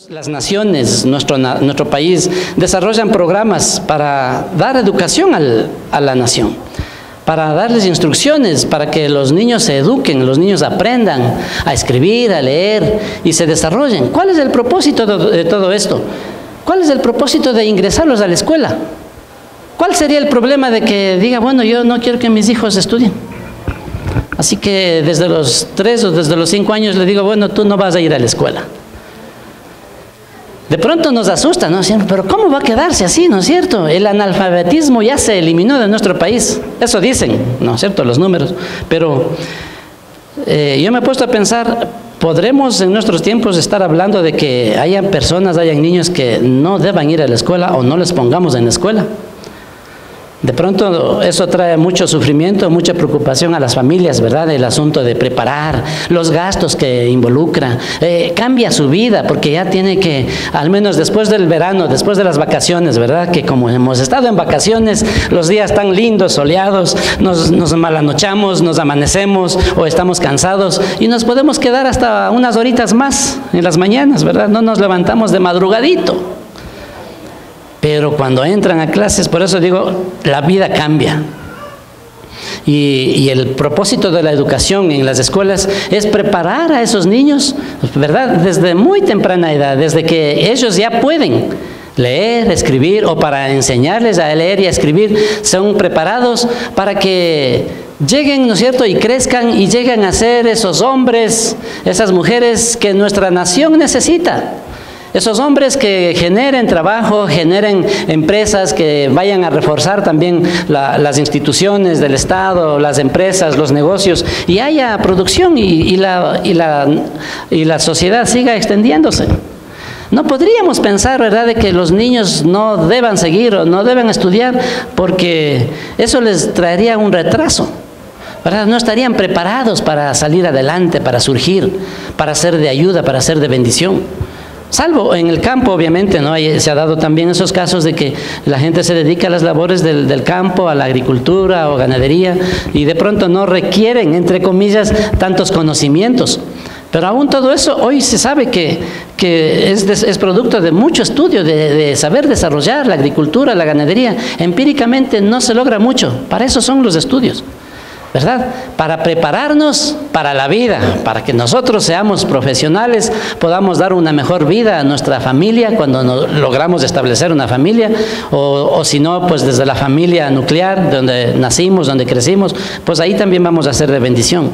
Las naciones, nuestro país, desarrollan programas para dar educación a la nación, para darles instrucciones, para que los niños se eduquen, los niños aprendan a escribir, a leer y se desarrollen. ¿Cuál es el propósito de todo esto? ¿Cuál es el propósito de ingresarlos a la escuela? ¿Cuál sería el problema de que diga, bueno, yo no quiero que mis hijos estudien? Así que desde los 3 o desde los 5 años le digo, bueno, tú no vas a ir a la escuela. De pronto nos asusta, ¿no? Pero ¿cómo va a quedarse así, no es cierto? El analfabetismo ya se eliminó de nuestro país. Eso dicen, ¿no es cierto? Los números. Pero yo me he puesto a pensar, ¿podremos en nuestros tiempos estar hablando de que hayan personas, hayan niños que no deban ir a la escuela o no les pongamos en la escuela? De pronto eso trae mucho sufrimiento, mucha preocupación a las familias, ¿verdad? El asunto de preparar, los gastos que involucra, cambia su vida porque ya tiene que, al menos después del verano, después de las vacaciones, ¿verdad? Que como hemos estado en vacaciones, los días tan lindos, soleados, nos malanochamos, nos amanecemos o estamos cansados y nos podemos quedar hasta unas horitas más en las mañanas, ¿verdad? No nos levantamos de madrugadito. Pero cuando entran a clases, por eso digo, la vida cambia. Y el propósito de la educación en las escuelas es preparar a esos niños, ¿verdad? Desde muy temprana edad, desde que ellos ya pueden leer, escribir, o para enseñarles a leer y a escribir, son preparados para que lleguen, ¿no es cierto?, y crezcan y lleguen a ser esos hombres, esas mujeres que nuestra nación necesita. Esos hombres que generen trabajo, generen empresas que vayan a reforzar también las instituciones del Estado, las empresas, los negocios, y haya producción y la sociedad siga extendiéndose. No podríamos pensar, ¿verdad?, de que los niños no deban seguir o no deben estudiar porque eso les traería un retraso, ¿verdad? No estarían preparados para salir adelante, para surgir, para ser de ayuda, para ser de bendición. Salvo en el campo, obviamente, ¿no? Se ha dado también esos casos de que la gente se dedica a las labores del campo, a la agricultura o ganadería, y de pronto no requieren, entre comillas, tantos conocimientos. Pero aún todo eso, hoy se sabe que es producto de mucho estudio, de saber desarrollar la agricultura, la ganadería. Empíricamente no se logra mucho, para eso son los estudios, ¿verdad? Para prepararnos para la vida, para que nosotros seamos profesionales, podamos dar una mejor vida a nuestra familia cuando logramos establecer una familia, o si no, pues desde la familia nuclear, donde nacimos, donde crecimos, pues ahí también vamos a ser de bendición.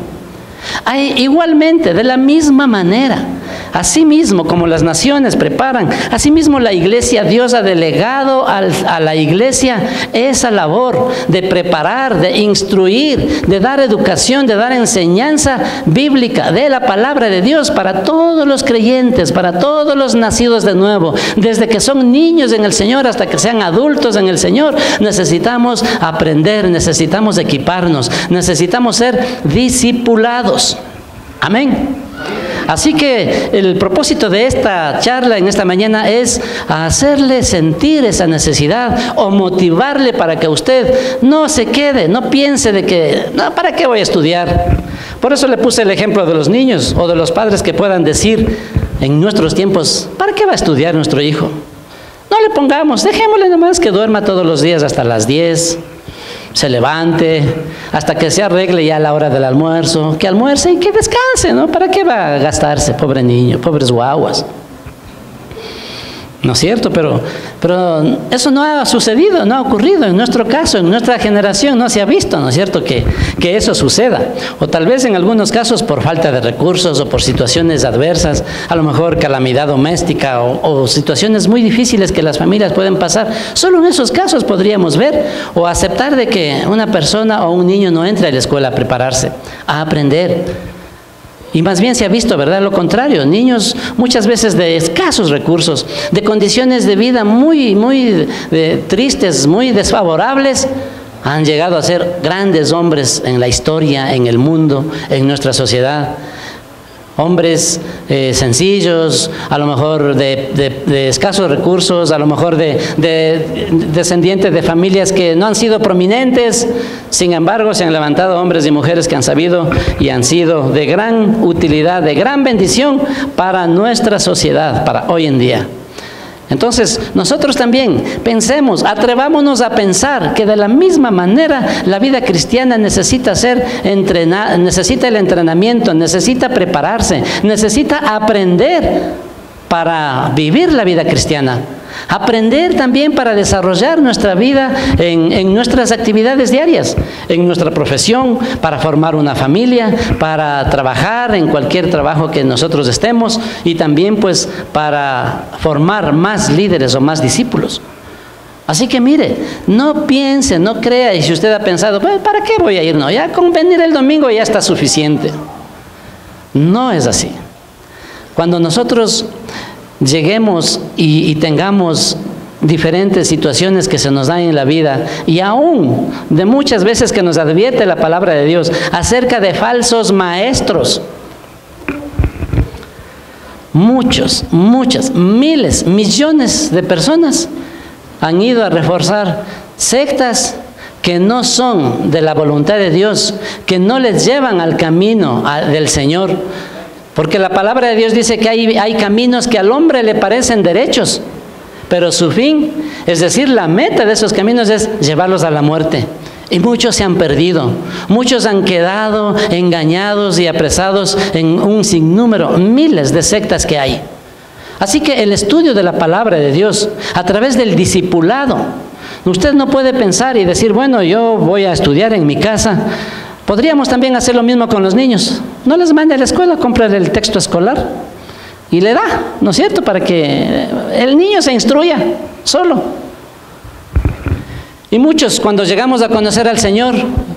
Igualmente, de la misma manera, asimismo como las naciones preparan, asimismo la iglesia, Dios ha delegado a la iglesia esa labor de preparar, de instruir, de dar educación, de dar enseñanza bíblica de la palabra de Dios para todos los creyentes, para todos los nacidos de nuevo, desde que son niños en el Señor hasta que sean adultos en el Señor. Necesitamos aprender, necesitamos equiparnos, necesitamos ser discipulados. Amén. Así que el propósito de esta charla en esta mañana es hacerle sentir esa necesidad o motivarle para que usted no se quede, no piense de que, no, ¿para qué voy a estudiar? Por eso le puse el ejemplo de los niños o de los padres que puedan decir en nuestros tiempos, ¿para qué va a estudiar nuestro hijo? No le pongamos, dejémosle nomás que duerma todos los días hasta las 10. Se levante, hasta que se arregle ya a la hora del almuerzo, que almuerce y que descanse, ¿no? ¿Para qué va a gastarse, pobre niño, pobres guaguas? ¿No es cierto? Pero eso no ha sucedido, no ha ocurrido en nuestro caso, en nuestra generación no se ha visto, ¿no es cierto?, que eso suceda. O tal vez en algunos casos por falta de recursos o por situaciones adversas, a lo mejor calamidad doméstica o situaciones muy difíciles que las familias pueden pasar. Solo en esos casos podríamos ver o aceptar de que una persona o un niño no entre a la escuela a prepararse, a aprender. Y más bien se ha visto, ¿verdad?, lo contrario, niños muchas veces de escasos recursos, de condiciones de vida muy tristes, muy desfavorables, han llegado a ser grandes hombres en la historia, en el mundo, en nuestra sociedad. hombres sencillos, a lo mejor de escasos recursos, a lo mejor de descendientes de familias que no han sido prominentes. Sin embargo, se han levantado hombres y mujeres que han sabido y han sido de gran utilidad, de gran bendición para nuestra sociedad, para hoy en día. Entonces, nosotros también pensemos, atrevámonos a pensar que de la misma manera la vida cristiana necesita necesita el entrenamiento, necesita prepararse, necesita aprender para vivir la vida cristiana. Aprender también para desarrollar nuestra vida en nuestras actividades diarias, en nuestra profesión, para formar una familia, para trabajar en cualquier trabajo que nosotros estemos y también pues para formar más líderes o más discípulos. Así que mire, no piense, no crea, y si usted ha pensado, ¿para qué voy a ir? No, ya con venir el domingo ya está suficiente. No es así. Cuando nosotros lleguemos y tengamos diferentes situaciones que se nos dan en la vida, y aún de muchas veces que nos advierte la palabra de Dios acerca de falsos maestros. Muchas, miles, millones de personas han ido a reforzar sectas que no son de la voluntad de Dios, que no les llevan al camino del Señor. Porque la palabra de Dios dice que hay caminos que al hombre le parecen derechos, pero su fin, es decir, la meta de esos caminos es llevarlos a la muerte. Y muchos se han perdido, muchos han quedado engañados y apresados en un sinnúmero, miles de sectas que hay. Así que el estudio de la palabra de Dios, a través del discipulado, usted no puede pensar y decir, bueno, yo voy a estudiar en mi casa. Podríamos también hacer lo mismo con los niños. No les mande a la escuela, comprar el texto escolar y le da, ¿no es cierto?, para que el niño se instruya solo. Y muchos, cuando llegamos a conocer al Señor,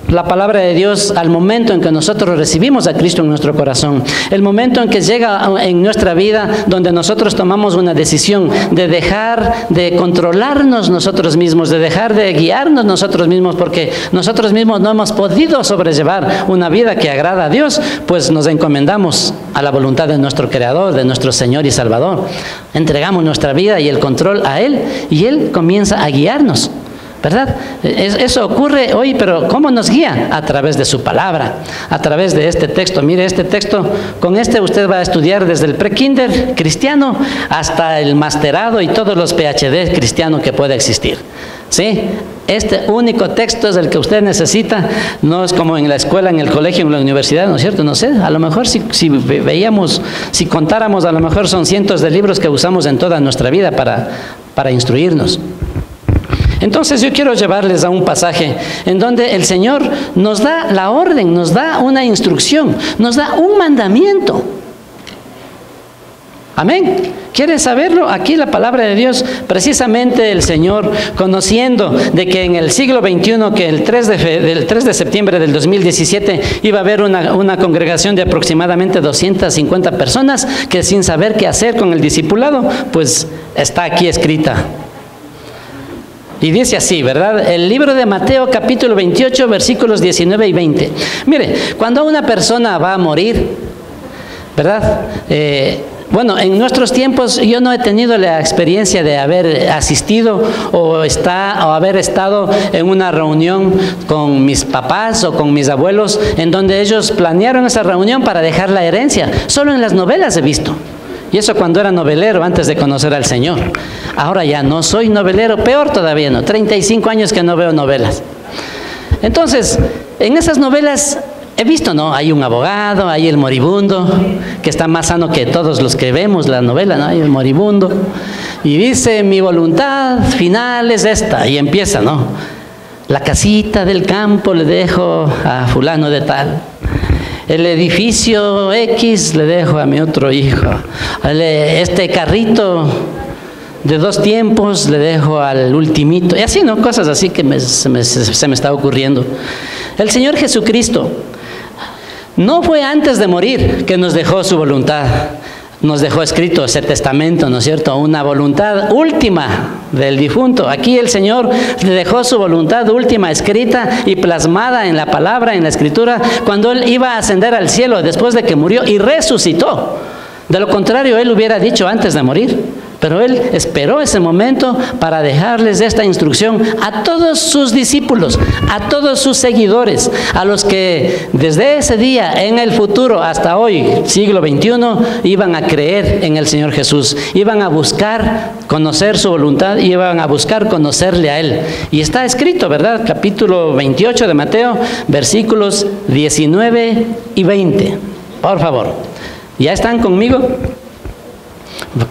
la palabra de Dios, al momento en que nosotros recibimos a Cristo en nuestro corazón, el momento en que llega en nuestra vida, donde nosotros tomamos una decisión de dejar de controlarnos nosotros mismos, de dejar de guiarnos nosotros mismos, porque nosotros mismos no hemos podido sobrellevar una vida que agrada a Dios, pues nos encomendamos a la voluntad de nuestro Creador, de nuestro Señor y Salvador. Entregamos nuestra vida y el control a Él, y Él comienza a guiarnos, ¿verdad? Eso ocurre hoy, pero ¿cómo nos guía? A través de su palabra, a través de este texto. Mire, este texto, con este usted va a estudiar desde el pre-kinder cristiano hasta el masterado y todos los PhD cristianos que pueda existir. ¿Sí? Este único texto es el que usted necesita. No es como en la escuela, en el colegio, en la universidad, ¿no es cierto? No sé, a lo mejor si veíamos, si contáramos, a lo mejor son cientos de libros que usamos en toda nuestra vida para instruirnos. Entonces yo quiero llevarles a un pasaje en donde el Señor nos da la orden, nos da una instrucción, nos da un mandamiento. Amén. ¿Quieres saberlo? Aquí la palabra de Dios, precisamente el Señor, conociendo de que en el siglo XXI, que el 3 de septiembre del 2017 iba a haber una congregación de aproximadamente 250 personas que sin saber qué hacer con el discipulado, pues está aquí escrita. Y dice así, ¿verdad? El libro de Mateo capítulo 28, versículos 19 y 20. Mire, cuando una persona va a morir, ¿verdad? Bueno, en nuestros tiempos yo no he tenido la experiencia de haber asistido o haber estado en una reunión con mis papás o con mis abuelos en donde ellos planearon esa reunión para dejar la herencia. Solo en las novelas he visto. Y eso cuando era novelero, antes de conocer al Señor. Ahora ya no soy novelero, peor todavía no, 35 años que no veo novelas. Entonces, en esas novelas he visto, ¿no? Hay un abogado, hay el moribundo, que está más sano que todos los que vemos la novela, ¿no? Hay el moribundo. Y dice, mi voluntad final es esta, y empieza, ¿no? La casita del campo le dejo a fulano de tal. El edificio X le dejo a mi otro hijo. Este carrito de 2 tiempos le dejo al ultimito. Y así, ¿no? Cosas así que se me está ocurriendo. El Señor Jesucristo no fue antes de morir que nos dejó su voluntad. nos dejó escrito ese testamento, ¿no es cierto? Una voluntad última del difunto. Aquí el Señor le dejó su voluntad última escrita y plasmada en la palabra, en la escritura, cuando Él iba a ascender al cielo después de que murió y resucitó. De lo contrario, Él hubiera dicho antes de morir. Pero Él esperó ese momento para dejarles esta instrucción a todos sus discípulos, a todos sus seguidores, a los que desde ese día en el futuro hasta hoy, siglo XXI, iban a creer en el Señor Jesús, iban a buscar conocer su voluntad, iban a buscar conocerle a Él. Y está escrito, ¿verdad? Capítulo 28 de Mateo, versículos 19 y 20. Por favor, ¿ya están conmigo?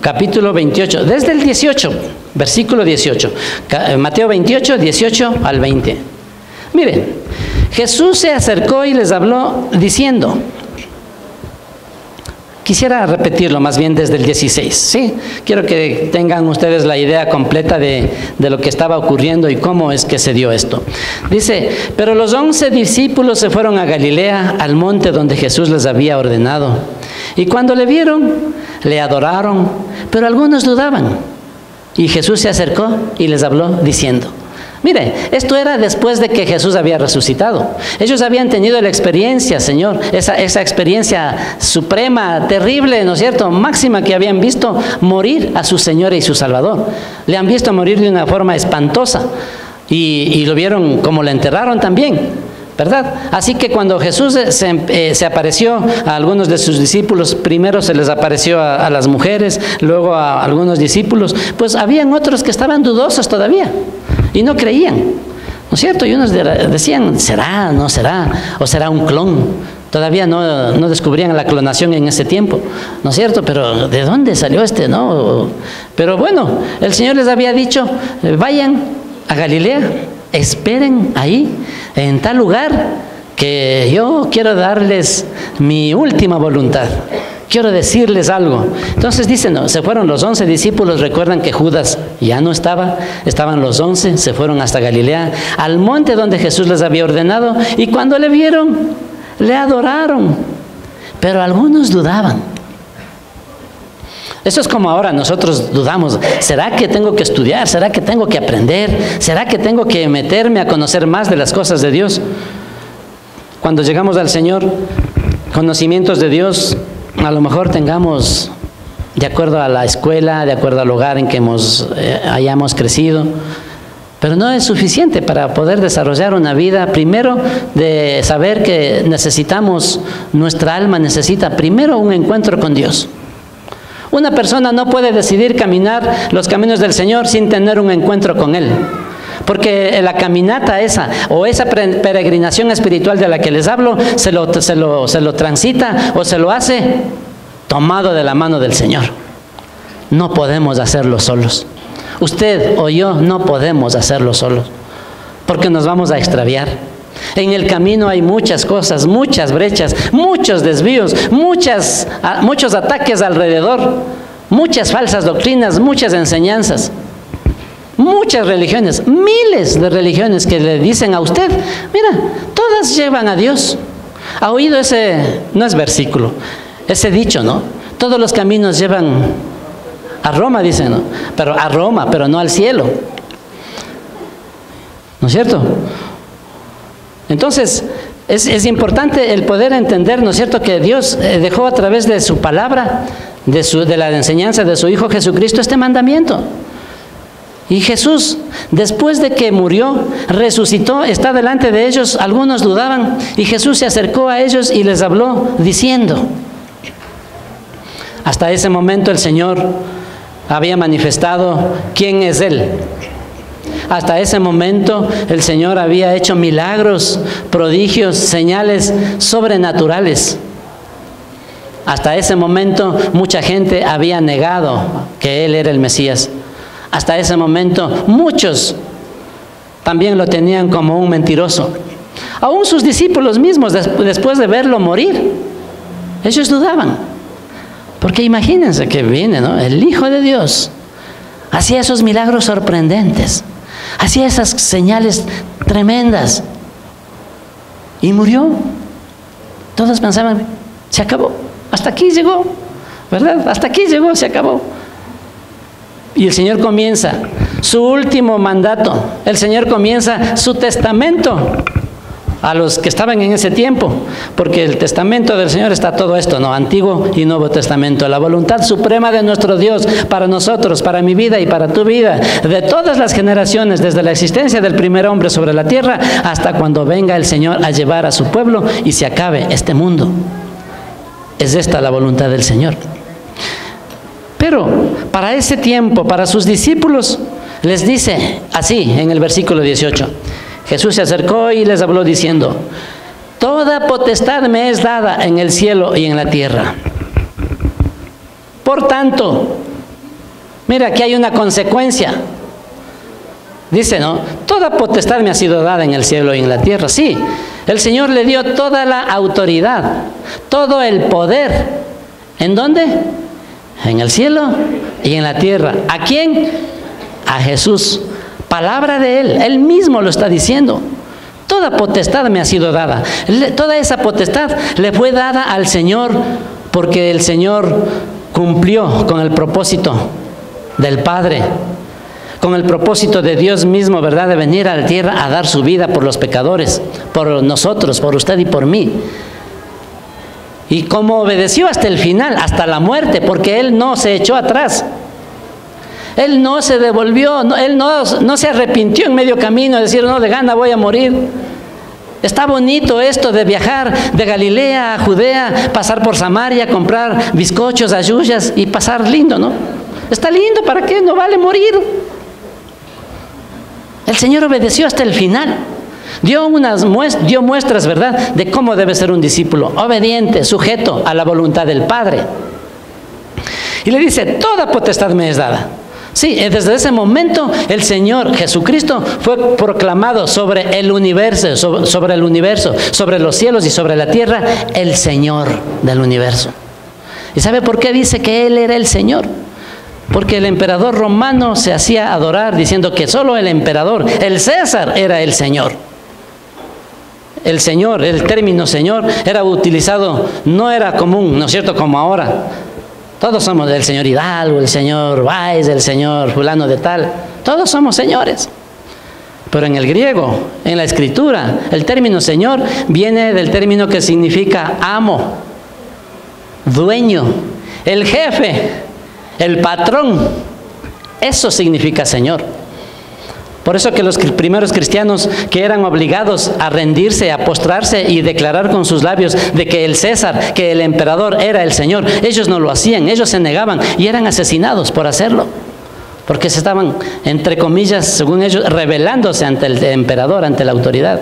Capítulo 28, desde el 18, versículo 18, Mateo 28, 18 al 20. Miren, Jesús se acercó y les habló diciendo, quisiera repetirlo más bien desde el 16, ¿sí? Quiero que tengan ustedes la idea completa de lo que estaba ocurriendo y cómo es que se dio esto. Dice, pero los 11 discípulos se fueron a Galilea, al monte donde Jesús les había ordenado. Y cuando le vieron, le adoraron, pero algunos dudaban. Y Jesús se acercó y les habló diciendo, mire, esto era después de que Jesús había resucitado. Ellos habían tenido la experiencia, Señor, esa experiencia suprema, terrible, ¿no es cierto?, máxima, que habían visto morir a su Señor y su Salvador. Le han visto morir de una forma espantosa y lo vieron como le enterraron también, ¿verdad? Así que cuando Jesús se apareció a algunos de sus discípulos, primero se les apareció a las mujeres, luego a algunos discípulos, pues habían otros que estaban dudosos todavía y no creían, ¿no es cierto? Y unos decían, ¿será? ¿No será? ¿O será un clon? Todavía no descubrían la clonación en ese tiempo, ¿no es cierto? Pero ¿de dónde salió este, no? Pero bueno, el Señor les había dicho, vayan a Galilea, esperen ahí, en tal lugar, que yo quiero darles mi última voluntad. Quiero decirles algo. Entonces dicen, no, se fueron los 11 discípulos. Recuerdan que Judas ya no estaba, estaban los 11, se fueron hasta Galilea, al monte donde Jesús les había ordenado, y cuando le vieron, le adoraron, pero algunos dudaban. Eso es como ahora nosotros dudamos, ¿será que tengo que estudiar? ¿Será que tengo que aprender? ¿Será que tengo que meterme a conocer más de las cosas de Dios? Cuando llegamos al Señor, conocimientos de Dios, a lo mejor tengamos, de acuerdo a la escuela, de acuerdo al hogar en que hayamos crecido, pero no es suficiente para poder desarrollar una vida, primero de saber que necesitamos, nuestra alma necesita primero un encuentro con Dios. Una persona no puede decidir caminar los caminos del Señor sin tener un encuentro con Él. Porque la caminata esa, o esa peregrinación espiritual de la que les hablo, se lo transita o se lo hace tomado de la mano del Señor. No podemos hacerlo solos. Usted o yo no podemos hacerlo solos, porque nos vamos a extraviar. En el camino hay muchas cosas, muchas brechas, muchos desvíos, muchos ataques alrededor, muchas falsas doctrinas, muchas enseñanzas, muchas religiones, miles de religiones que le dicen a usted, mira, todas llevan a Dios. ¿Ha oído ese, no es versículo, ese dicho, no? Todos los caminos llevan a Roma, dicen, ¿no? Pero a Roma, pero no al cielo. ¿No es cierto? Entonces, es importante el poder entender, ¿no es cierto?, que Dios dejó a través de su palabra, de la enseñanza de su Hijo Jesucristo, este mandamiento. Y Jesús, después de que murió, resucitó, está delante de ellos, algunos dudaban, y Jesús se acercó a ellos y les habló diciendo, hasta ese momento el Señor había manifestado quién es Él. Hasta ese momento el Señor había hecho milagros, prodigios, señales sobrenaturales. Hasta ese momento mucha gente había negado que Él era el Mesías. Hasta ese momento muchos también lo tenían como un mentiroso. Aún sus discípulos mismos, después de verlo morir, ellos dudaban. Porque imagínense que viene, ¿no?, el Hijo de Dios, hacía esos milagros sorprendentes, hacía esas señales tremendas y murió. Todos pensaban, se acabó, hasta aquí llegó, ¿verdad? Hasta aquí llegó, se acabó. Y el Señor comienza su último mandato. El Señor comienza su testamento a los que estaban en ese tiempo, porque el testamento del Señor está todo esto, ¿no? Antiguo y Nuevo Testamento. La voluntad suprema de nuestro Dios para nosotros, para mi vida y para tu vida, de todas las generaciones, desde la existencia del primer hombre sobre la tierra hasta cuando venga el Señor a llevar a su pueblo y se acabe este mundo. Es esta la voluntad del Señor. Pero para ese tiempo, para sus discípulos, les dice así en el versículo 18. Jesús se acercó y les habló diciendo: toda potestad me es dada en el cielo y en la tierra. Por tanto, mira, aquí hay una consecuencia. Dice, ¿no? Toda potestad me ha sido dada en el cielo y en la tierra. Sí, el Señor le dio toda la autoridad, todo el poder. ¿En dónde? En el cielo y en la tierra. ¿A quién? A Jesús. Palabra de Él, Él mismo lo está diciendo. Toda potestad me ha sido dada. Toda esa potestad le fue dada al Señor porque el Señor cumplió con el propósito del Padre, con el propósito de Dios mismo, ¿verdad? De venir a la tierra a dar su vida por los pecadores, por nosotros, por usted y por mí. Y como obedeció hasta el final, hasta la muerte, porque Él no se echó atrás. Él no se devolvió, Él no se arrepintió en medio camino de decir, no, de gana voy a morir. Está bonito esto de viajar de Galilea a Judea, pasar por Samaria, comprar bizcochos, ayuyas y pasar lindo, ¿no? Está lindo, ¿para qué? No vale morir. El Señor obedeció hasta el final. Dio muestras, ¿verdad?, de cómo debe ser un discípulo, obediente, sujeto a la voluntad del Padre. Y le dice, toda potestad me es dada. Sí, desde ese momento el Señor Jesucristo fue proclamado sobre el universo, sobre los cielos y sobre la tierra, el Señor del universo. ¿Y sabe por qué dice que Él era el Señor? Porque el emperador romano se hacía adorar diciendo que solo el emperador, el César, era el Señor. El Señor, el término Señor, era utilizado, no era común, ¿no es cierto?, como ahora. Todos somos el señor Hidalgo, el señor Valls, el señor fulano de tal. Todos somos señores. Pero en el griego, en la escritura, el término Señor viene del término que significa amo, dueño, el jefe, el patrón. Eso significa Señor. Por eso que los primeros cristianos que eran obligados a rendirse, a postrarse y declarar con sus labios de que el César, que el emperador era el Señor, ellos no lo hacían, ellos se negaban y eran asesinados por hacerlo. Porque se estaban, entre comillas, según ellos, rebelándose ante el emperador, ante la autoridad.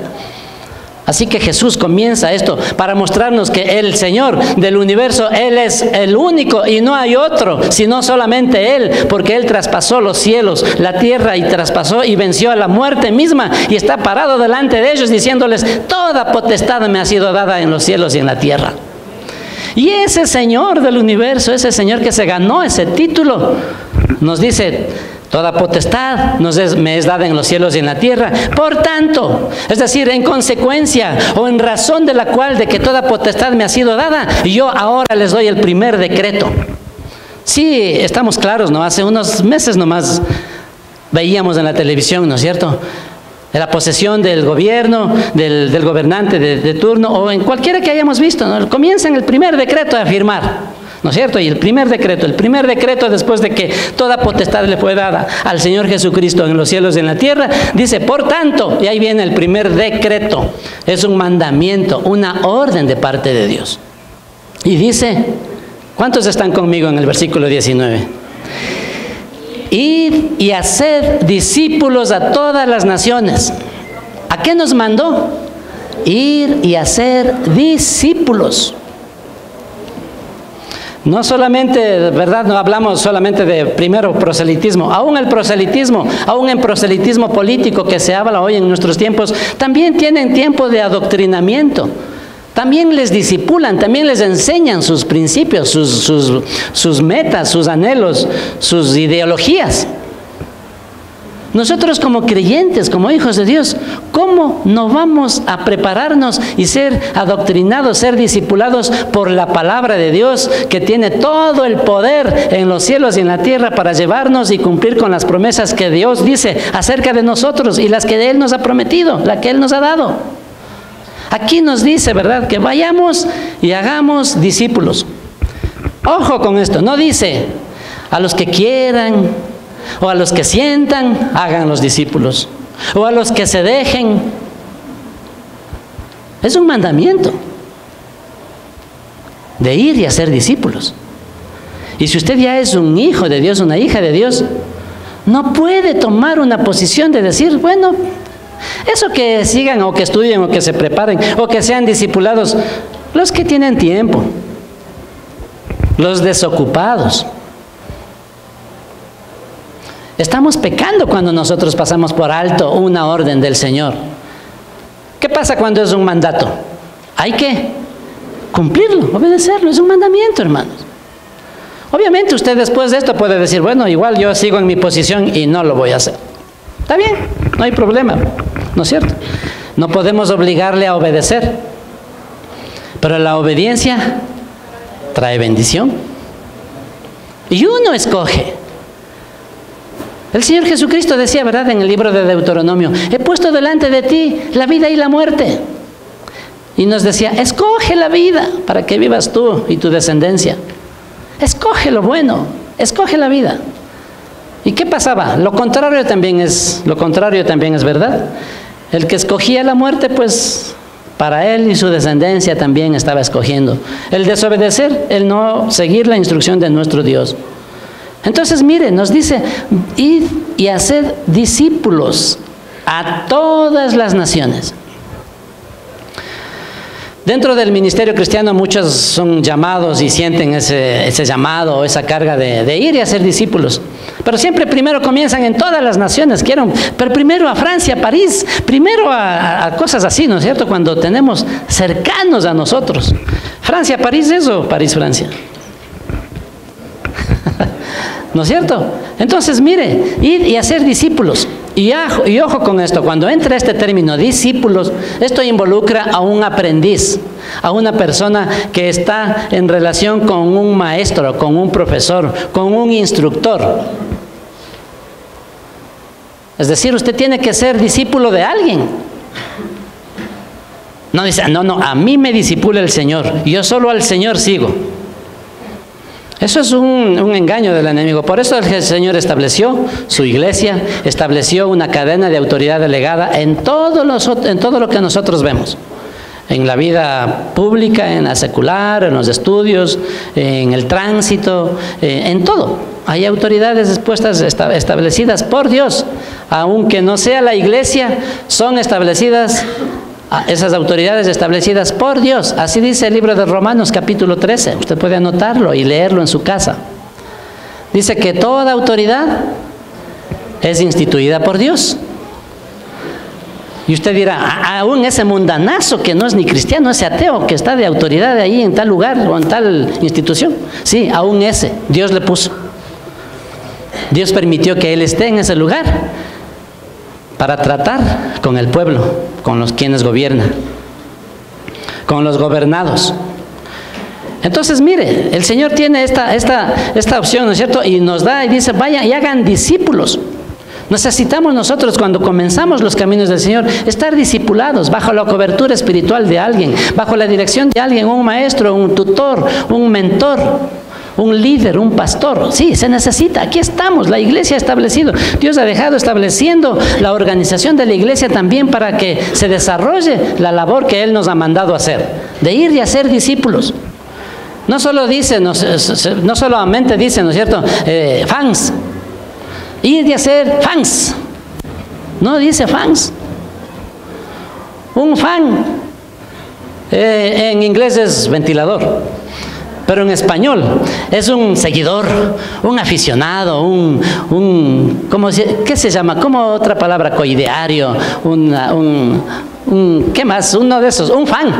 Así que Jesús comienza esto para mostrarnos que el Señor del universo, Él es el único y no hay otro, sino solamente Él, porque Él traspasó los cielos, la tierra y traspasó y venció a la muerte misma y está parado delante de ellos diciéndoles, toda potestad me ha sido dada en los cielos y en la tierra. Y ese Señor del universo, ese Señor que se ganó ese título, nos dice, toda potestad me es dada en los cielos y en la tierra. Por tanto, es decir, en consecuencia o en razón de la cual de que toda potestad me ha sido dada, yo ahora les doy el primer decreto. Sí, estamos claros, ¿no? Hace unos meses nomás veíamos en la televisión, ¿no es cierto?, de la posesión del gobierno, del gobernante de turno, o en cualquiera que hayamos visto, ¿no? Comienzan el primer decreto a firmar, ¿no es cierto? Y el primer decreto después de que toda potestad le fue dada al Señor Jesucristo en los cielos y en la tierra, dice, por tanto, y ahí viene el primer decreto, es un mandamiento, una orden de parte de Dios. Y dice, ¿cuántos están conmigo en el versículo 19? Id y haced discípulos a todas las naciones. ¿A qué nos mandó? Ir y hacer discípulos. No solamente, ¿verdad? No hablamos solamente de primero proselitismo, aún el proselitismo, aún en proselitismo político que se habla hoy en nuestros tiempos, también tienen tiempo de adoctrinamiento. También les disipulan, también les enseñan sus principios, sus metas, sus anhelos, sus ideologías. Nosotros como creyentes, como hijos de Dios, ¿cómo ¿cómo no vamos a prepararnos y ser adoctrinados, ser discipulados por la palabra de Dios, que tiene todo el poder en los cielos y en la tierra para llevarnos y cumplir con las promesas que Dios dice acerca de nosotros y las que Él nos ha prometido, la que Él nos ha dado? Aquí nos dice, ¿verdad?, que vayamos y hagamos discípulos. Ojo con esto, no dice a los que quieran o a los que sientan, hagan los discípulos, o a los que se dejen. Es un mandamiento de ir y hacer discípulos. Y si usted ya es un hijo de Dios, una hija de Dios, no puede tomar una posición de decir, bueno, eso que sigan o que estudien o que se preparen o que sean discipulados los que tienen tiempo, los desocupados. Estamos pecando cuando nosotros pasamos por alto una orden del Señor. ¿Qué pasa cuando es un mandato? Hay que cumplirlo, obedecerlo, es un mandamiento, hermanos. Obviamente usted después de esto puede decir, bueno, igual yo sigo en mi posición y no lo voy a hacer. Está bien, no hay problema, ¿no es cierto? No podemos obligarle a obedecer, pero la obediencia trae bendición. Y uno escoge. El Señor Jesucristo decía, ¿verdad?, en el libro de Deuteronomio, he puesto delante de ti la vida y la muerte. Y nos decía, escoge la vida para que vivas tú y tu descendencia. Escoge lo bueno, escoge la vida. ¿Y qué pasaba? Lo contrario también es verdad. El que escogía la muerte, pues para él y su descendencia también estaba escogiendo el desobedecer, el no seguir la instrucción de nuestro Dios. Entonces, mire, nos dice, id y haced discípulos a todas las naciones. Dentro del ministerio cristiano muchos son llamados y sienten ese llamado o esa carga de ir y hacer discípulos. Pero siempre primero comienzan en todas las naciones, pero primero a Francia, a París, primero a cosas así, ¿no es cierto? Cuando tenemos cercanos a nosotros. Francia, París, eso, París, Francia. ¿No es cierto? Entonces, mire, ir y hacer discípulos. Y ojo con esto, cuando entra este término discípulos, esto involucra a un aprendiz, a una persona que está en relación con un maestro, con un profesor, con un instructor. Es decir, usted tiene que ser discípulo de alguien. No dice, no, a mí me discipula el Señor, yo solo al Señor sigo. Eso es un engaño del enemigo. Por eso el Señor estableció su iglesia, estableció una cadena de autoridad delegada en todo lo que nosotros vemos. En la vida pública, en la secular, en los estudios, en el tránsito, en todo. Hay autoridades establecidas por Dios. Aunque no sea la iglesia, son establecidas esas autoridades establecidas por Dios. Así dice el libro de Romanos capítulo 13. Usted puede anotarlo y leerlo en su casa. Dice que toda autoridad es instituida por Dios. Y usted dirá, aún ese mundanazo que no es ni cristiano, ese ateo que está de autoridad ahí en tal lugar o en tal institución. Sí, aún ese, Dios le puso. Dios permitió que él esté en ese lugar para tratar con el pueblo, con los quienes gobiernan, con los gobernados. Entonces, mire, el Señor tiene esta opción, ¿no es cierto? Y nos da y dice, vayan y hagan discípulos. Necesitamos nosotros, cuando comenzamos los caminos del Señor, estar discipulados bajo la cobertura espiritual de alguien, bajo la dirección de alguien, un maestro, un tutor, un mentor, un líder, un pastor. Sí, se necesita. Aquí estamos, la iglesia ha establecido. Dios ha dejado estableciendo la organización de la iglesia también para que se desarrolle la labor que Él nos ha mandado hacer, de ir y hacer discípulos. No solo dice, no solamente dice, ¿no es cierto?, fans. Ir y hacer fans. No dice fans. Un fan en inglés es ventilador, pero en español es un seguidor, un aficionado, ¿qué se llama? ¿Cómo otra palabra? Coideario, ¿qué más? Uno de esos, un fan.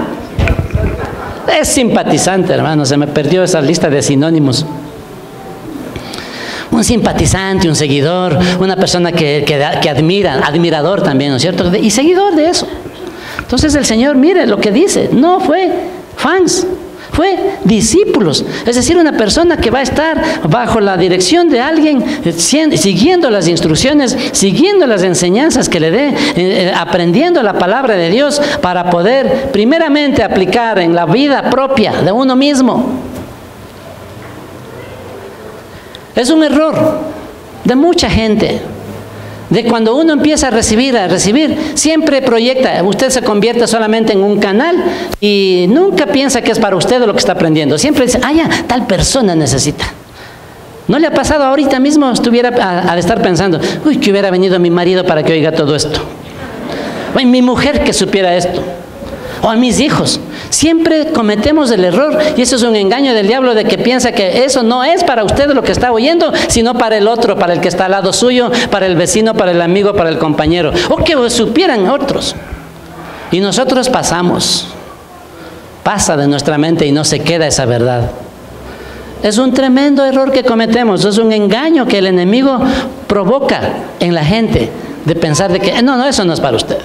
Es simpatizante, hermano, se me perdió esa lista de sinónimos. un simpatizante, un seguidor, una persona que admira, admirador también, ¿no es cierto? Y seguidor de eso. Entonces el Señor, mire lo que dice, no fue fans, fue discípulos. Es decir, una persona que va a estar bajo la dirección de alguien, siguiendo las instrucciones, siguiendo las enseñanzas que le dé, aprendiendo la palabra de Dios para poder primeramente aplicar en la vida propia de uno mismo. Es un error de mucha gente. De cuando uno empieza a recibir, siempre proyecta, usted se convierte solamente en un canal y nunca piensa que es para usted lo que está aprendiendo. Siempre dice, ya, tal persona necesita. ¿No le ha pasado ahorita mismo? Estuviera a estar pensando, uy, que hubiera venido mi marido para que oiga todo esto. O mi mujer que supiera esto. O a mis hijos. Siempre cometemos el error, y eso es un engaño del diablo, de que piensa que eso no es para usted lo que está oyendo, sino para el otro, para el que está al lado suyo, para el vecino, para el amigo, para el compañero, o que supieran otros. Y nosotros pasa de nuestra mente y no se queda esa verdad. Es un tremendo error que cometemos, es un engaño que el enemigo provoca en la gente, de pensar de que no, eso no es para usted.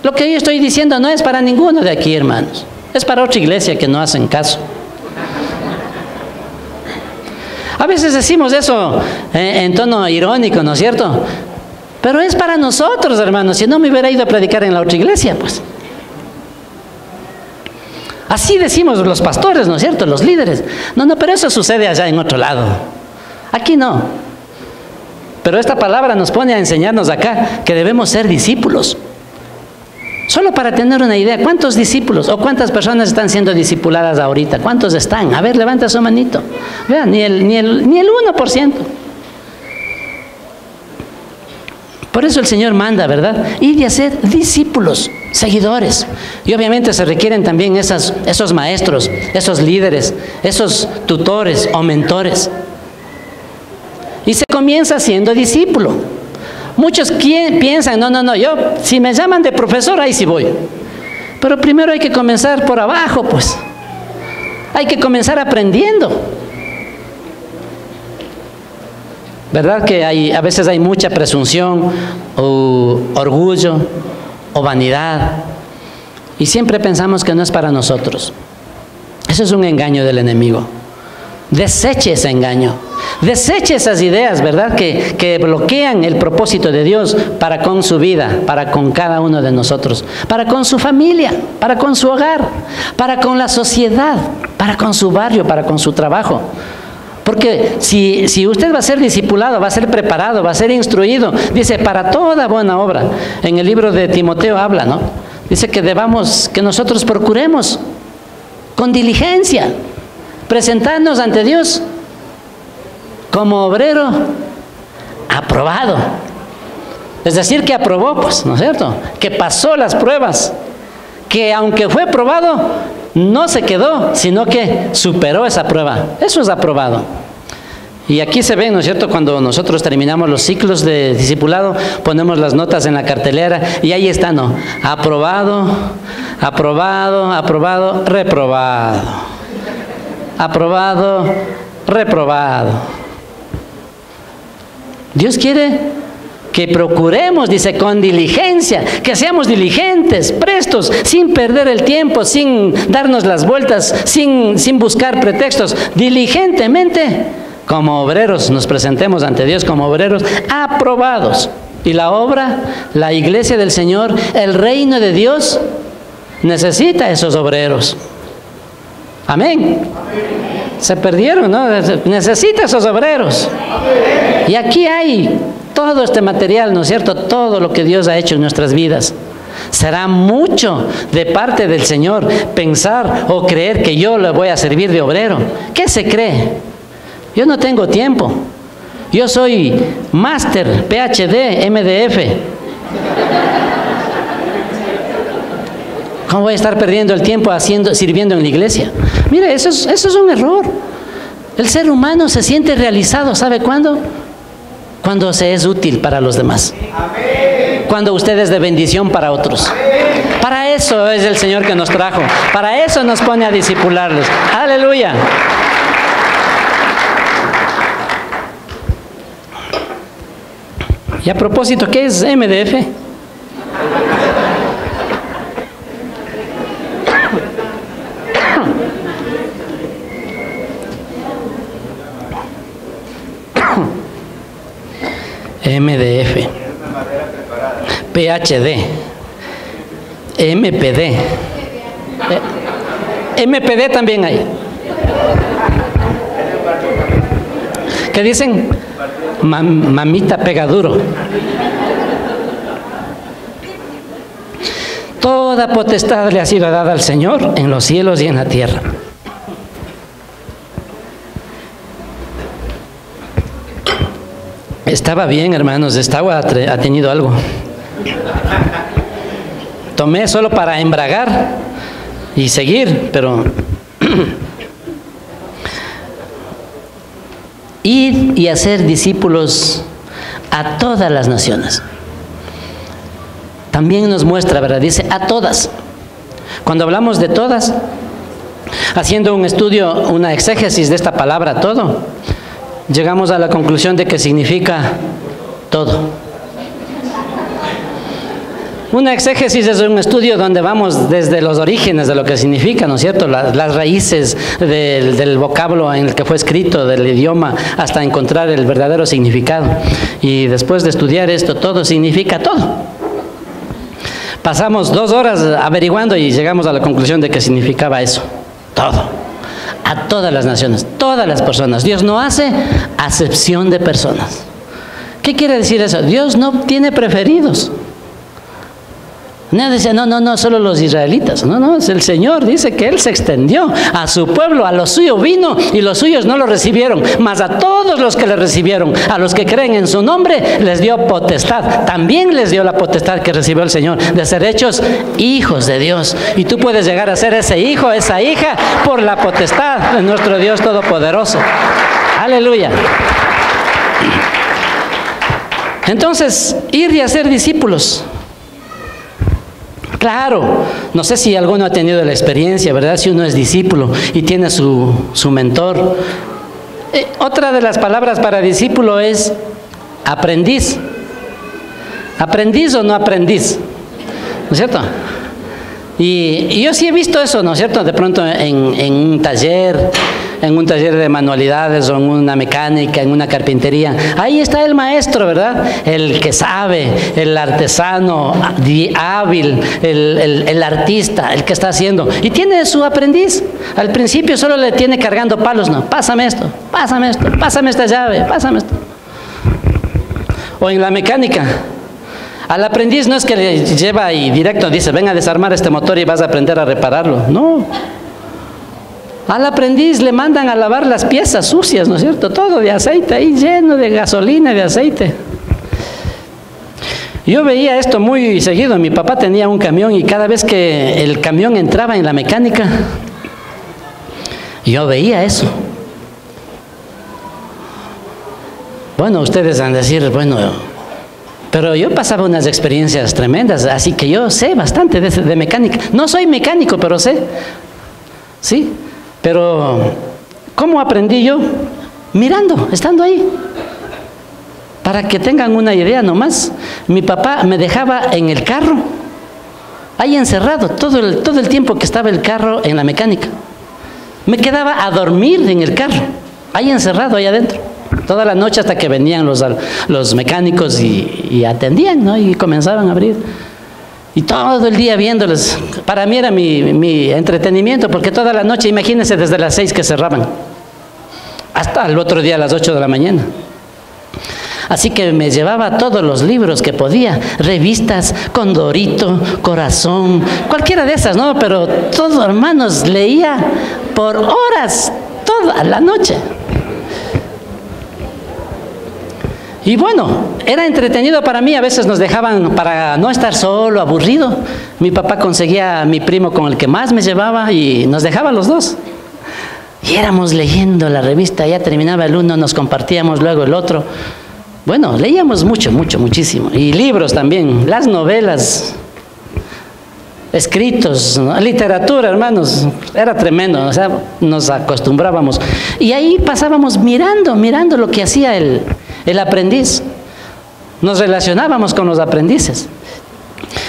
Lo que yo estoy diciendo no es para ninguno de aquí, hermanos. Es para otra iglesia que no hacen caso. A veces decimos eso en tono irónico, ¿no es cierto? Pero es para nosotros, hermanos. Si no, me hubiera ido a predicar en la otra iglesia, pues. Así decimos los pastores, ¿no es cierto? Los líderes. No, pero eso sucede allá en otro lado. Aquí no. Pero esta palabra nos pone a enseñarnos acá que debemos ser discípulos. Solo para tener una idea, ¿cuántos discípulos o cuántas personas están siendo discipuladas ahorita? ¿Cuántos están? A ver, levanta su manito. Vean, ni el 1%. Por eso el Señor manda, ¿verdad? Ir y hacer discípulos, seguidores. Y obviamente se requieren también esos maestros, esos líderes, esos tutores o mentores. Y se comienza siendo discípulo. Muchos piensan, no, yo, si me llaman de profesor, ahí sí voy. Pero primero hay que comenzar por abajo, pues. Hay que comenzar aprendiendo. ¿Verdad que a veces hay mucha presunción, o orgullo, o vanidad? Y siempre pensamos que no es para nosotros. Eso es un engaño del enemigo. Deseche ese engaño. Deseche esas ideas, ¿verdad? Que bloquean el propósito de Dios para con su vida, para con cada uno de nosotros, para con su familia, para con su hogar, para con la sociedad, para con su barrio, para con su trabajo. Porque si usted va a ser discipulado, va a ser preparado, va a ser instruido, dice, para toda buena obra. En el libro de Timoteo habla, ¿no? Dice que nosotros procuremos con diligencia presentarnos ante Dios como obrero aprobado. Es decir, que aprobó, pues, ¿no es cierto? Que pasó las pruebas, que aunque fue probado, no se quedó, sino que superó esa prueba. Eso es aprobado. Y aquí se ve, ¿no es cierto? Cuando nosotros terminamos los ciclos de discipulado, ponemos las notas en la cartelera y ahí está, ¿no? Aprobado, aprobado, aprobado, reprobado. Aprobado, reprobado. Dios quiere que procuremos, dice, con diligencia, que seamos diligentes, prestos, sin perder el tiempo, sin darnos las vueltas, sin buscar pretextos, diligentemente, como obreros, nos presentemos ante Dios como obreros aprobados. Y la obra, la iglesia del Señor, el reino de Dios, necesita esos obreros. Amén. Se perdieron, ¿no? Necesita esos obreros. Y aquí hay todo este material, ¿no es cierto? Todo lo que Dios ha hecho en nuestras vidas. Será mucho de parte del Señor pensar o creer que yo le voy a servir de obrero. ¿Qué se cree? Yo no tengo tiempo. Yo soy máster, PhD, MDF. ¿Cómo voy a estar perdiendo el tiempo sirviendo en la iglesia? Mire, eso es un error. El ser humano se siente realizado, ¿sabe cuándo? Cuando se es útil para los demás. Cuando usted es de bendición para otros. Para eso es el Señor que nos trajo. Para eso nos pone a discipularlos. Aleluya. Y a propósito, ¿qué es MDF? MDF, PhD, MPD, MPD también hay. ¿Qué dicen? Mamita pega duro. Toda potestad le ha sido dada al Señor en los cielos y en la tierra. Estaba bien, hermanos, esta agua ha tenido algo. Tomé solo para embragar y seguir, pero ir y hacer discípulos a todas las naciones. También nos muestra, ¿verdad? Dice a todas. Cuando hablamos de todas, haciendo un estudio, una exégesis de esta palabra todo, llegamos a la conclusión de que significa todo. Una exégesis es un estudio donde vamos desde los orígenes de lo que significa, ¿no es cierto? Las raíces del vocablo en el que fue escrito, del idioma, hasta encontrar el verdadero significado. Y después de estudiar esto, todo significa todo. Pasamos 2 horas averiguando y llegamos a la conclusión de que significaba eso, todo. A todas las naciones, todas las personas. Dios no hace acepción de personas. ¿Qué quiere decir eso? Dios no tiene preferidos. Nadie dice, no, solo los israelitas. No, es el Señor. Dice que Él se extendió a su pueblo, a lo suyo vino y los suyos no lo recibieron. Mas a todos los que le recibieron, a los que creen en su nombre, les dio potestad. También les dio la potestad que recibió el Señor, de ser hechos hijos de Dios. Y tú puedes llegar a ser ese hijo, esa hija, por la potestad de nuestro Dios Todopoderoso. Aleluya. Entonces, ir y hacer discípulos. Claro, no sé si alguno ha tenido la experiencia, ¿verdad? Si uno es discípulo y tiene su mentor. Otra de las palabras para discípulo es aprendiz. ¿Aprendiz o no aprendiz? ¿No es cierto? Y yo sí he visto eso, ¿no es cierto? De pronto en un taller de manualidades o en una mecánica, en una carpintería. Ahí está el maestro, ¿verdad? El que sabe, el artesano hábil, el artista, el que está haciendo. Y tiene su aprendiz. Al principio solo le tiene cargando palos, ¿no? Pásame esto, pásame esta llave, pásame esto. O en la mecánica. Al aprendiz no es que le lleva y directo dice, ven a desarmar este motor y vas a aprender a repararlo. No. Al aprendiz le mandan a lavar las piezas sucias, ¿no es cierto? Todo de aceite ahí, lleno de gasolina, de aceite. Yo veía esto muy seguido. Mi papá tenía un camión y cada vez que el camión entraba en la mecánica, yo veía eso. Bueno, ustedes van a decir, bueno, pero yo pasaba unas experiencias tremendas, así que yo sé bastante de mecánica. No soy mecánico, pero sé. ¿Sí? Pero, ¿cómo aprendí yo? Mirando, estando ahí. Para que tengan una idea nomás, mi papá me dejaba en el carro, ahí encerrado, todo el tiempo que estaba el carro en la mecánica. Me quedaba a dormir en el carro, ahí encerrado, ahí adentro. Toda la noche hasta que venían los mecánicos y atendían, ¿no? Y comenzaban a abrir. Y todo el día viéndoles. Para mí era mi entretenimiento, porque toda la noche, imagínense, desde las 6 que cerraban, hasta el otro día a las 8 de la mañana. Así que me llevaba todos los libros que podía, revistas, Condorito, Corazón, cualquiera de esas, ¿no? Pero todos, hermanos, leía por horas, toda la noche. Y bueno, era entretenido para mí. A veces nos dejaban para no estar solo, aburrido. Mi papá conseguía a mi primo con el que más me llevaba y nos dejaba los dos. Y éramos leyendo la revista, ya terminaba el uno, nos compartíamos luego el otro. Bueno, leíamos muchísimo. Y libros también, las novelas, escritos, ¿no? Literatura, hermanos, era tremendo, o sea, nos acostumbrábamos. Y ahí pasábamos mirando lo que hacía el aprendiz. nos relacionábamos con los aprendices.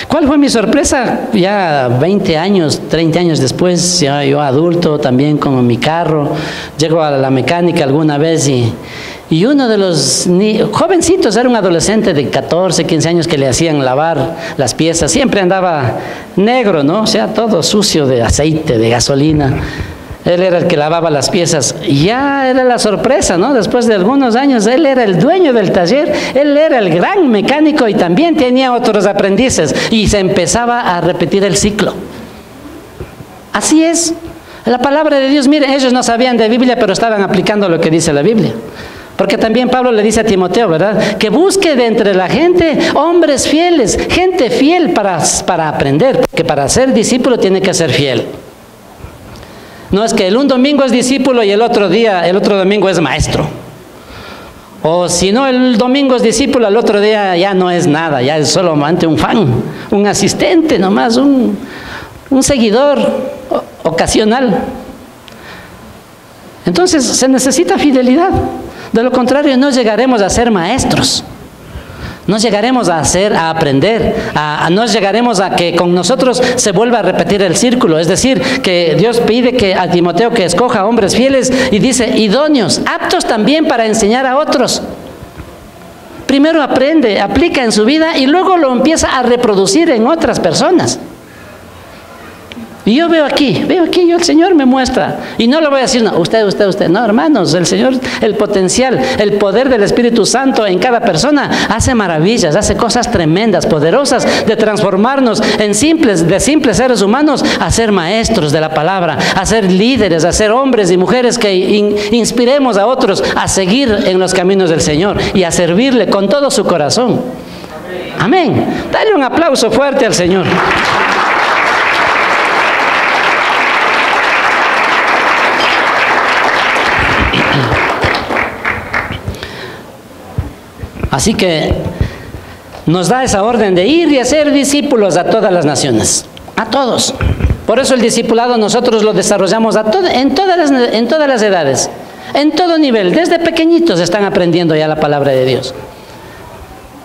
¿Cuál fue mi sorpresa? Ya 20 años, 30 años después, ya yo adulto, también con mi carro, llego a la mecánica alguna vez y uno de los jovencitos, era un adolescente de 14, 15 años que le hacían lavar las piezas, siempre andaba negro, ¿no? O sea, todo sucio de aceite, de gasolina. Él era el que lavaba las piezas. Ya era la sorpresa, ¿no? Después de algunos años, él era el dueño del taller, él era el gran mecánico y también tenía otros aprendices. Y se empezaba a repetir el ciclo. Así es. La palabra de Dios, miren, ellos no sabían de Biblia, pero estaban aplicando lo que dice la Biblia. Porque también Pablo le dice a Timoteo, ¿verdad? Que busque de entre la gente hombres fieles, gente fiel para aprender. Porque para ser discípulo tiene que ser fiel. No es que un domingo es discípulo y el otro domingo es maestro. O si no, el domingo es discípulo, el otro día ya no es nada, ya es solamente un fan, un asistente nomás, un seguidor ocasional. Entonces se necesita fidelidad. De lo contrario, no llegaremos a ser maestros. No llegaremos a aprender, no llegaremos a que con nosotros se vuelva a repetir el círculo. Es decir, que Dios pide a Timoteo que escoja hombres fieles y dice, idóneos, aptos también para enseñar a otros. Primero aprende, aplica en su vida y luego lo empieza a reproducir en otras personas. Y yo veo aquí, el Señor me muestra. Y no le voy a decir, no, usted. No, hermanos, el Señor, el potencial, el poder del Espíritu Santo en cada persona hace maravillas, hace cosas tremendas, poderosas, de transformarnos de simples seres humanos a ser maestros de la palabra, a ser líderes, a ser hombres y mujeres que inspiremos a otros a seguir en los caminos del Señor y a servirle con todo su corazón. Amén. Dale un aplauso fuerte al Señor. Así que nos da esa orden de ir y hacer discípulos a todas las naciones, a todos. Por eso el discipulado nosotros lo desarrollamos en todas las edades, en todo nivel. Desde pequeñitos están aprendiendo ya la palabra de Dios.